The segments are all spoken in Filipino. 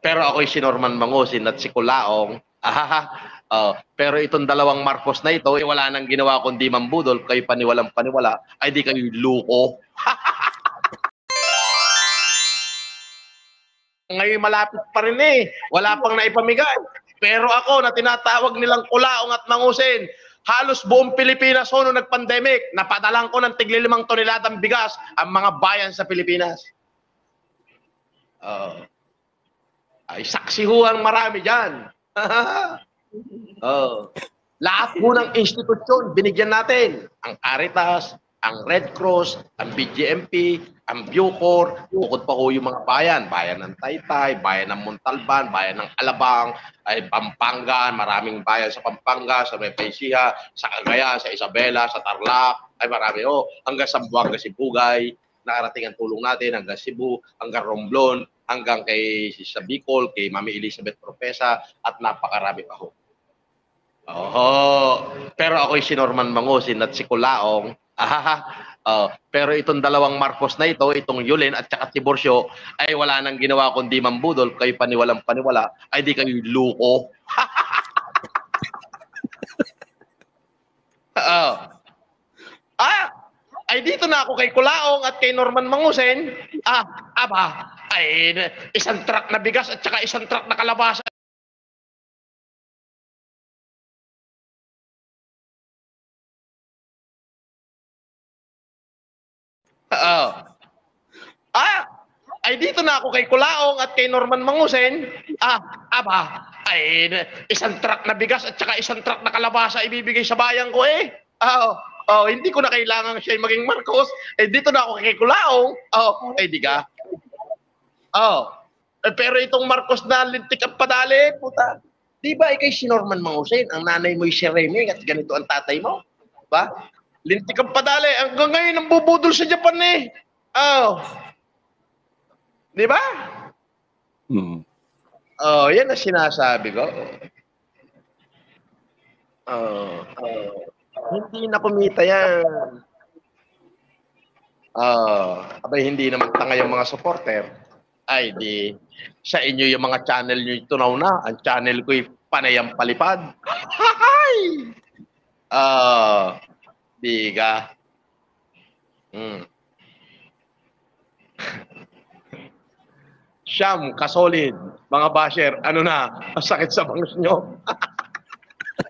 Pero ako'y si Norman Mangusin at si Kulaong. Pero itong dalawang Marcos na ito, wala nang ginawa kundi mambudol, kayo paniwalang paniwala, ay di kayo luko. Ngayon malapit pa rin wala pang naipamigay. Pero ako na tinatawag nilang Kulaong at Mangusin, halos buong Pilipinas nung nag-pandemic, napadalang ko ng tigli 5 toneladang bigas ang mga bayan sa Pilipinas. Ay saksi ho ang marami dyan. Lahat po ng institusyon binigyan natin. Ang Caritas, ang Red Cross, ang BGMP, ang Bucor, bukod pa ho yung mga bayan. Bayan ng Taytay, bayan ng Montalban, bayan ng Alabang, ay Pampanga, maraming bayan sa Pampanga, sa Maypaysiha, sa Cagayan, sa Isabela, sa Tarlac, ay marami ho. Hanggang Zamboanga, Sibugay, nakarating ang tulong natin hanggang Cebu, hanggang Romblon, hanggang kay sa Bicol, kay Mami Elizabeth Propesa, at napakarami pa ho. Pero ako'y si Norman Mangusin at si Kulaong. Pero itong dalawang Marcos na ito, itong Yulin at saka Tiburcio, ay wala nang ginawa kundi mambudol, kayo paniwalang paniwala, ay di kayo luko. Ay dito na ako kay Kulaong at kay Norman Mangusin. Ay isang truck na bigas at saka isang truck na kalabasa. Ay dito na ako kay Kulaong at kay Norman Mangusin. Ay isang truck na bigas at saka isang truck na kalabasa ibibigay sa bayan ko hindi ko na kailangan siya maging Marcos. Dito na ako kay Kulaong. Di ka? Pero itong Marcos na lintik ang padali, puta. Di ba ikay si Norman Mangusin? Ang nanay mo si Remy at ganito ang tatay mo? Ba? Lintik ang padali. Hanggang ngayon ang bubudol sa Japan Di ba? Yan ang sinasabi ko. Hindi na kumita yan. Abay, hindi naman tanga yung mga supporter. Ay, di, sa inyo yung mga channel nyo tunaw na. Ang channel ko'y panayang palipad. Di ka? Siyam, kasolid, mga basher, ano na, masakit sa bangus nyo.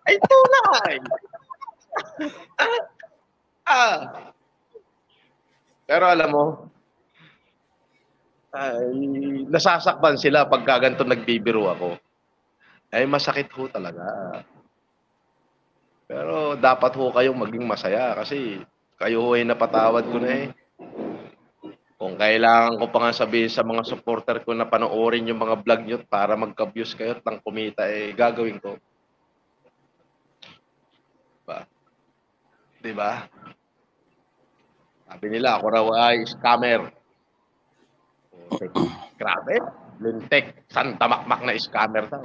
Ay, tunay. Pero alam mo, ay, nasasaktan sila pagka ganito nagbibiro ako. Ay, masakit ho talaga. Pero dapat ho kayong maging masaya kasi kayo ho ay napatawad ko na Kung kailangan ko pa nga sabihin sa mga supporter ko na panoorin yung mga vlog nyo para magka-views kayo at nang kumita, gagawin ko. Diba? Sabi nila, ako raw ay scammer. Grabe, lintik, santamakmak na scammer daw.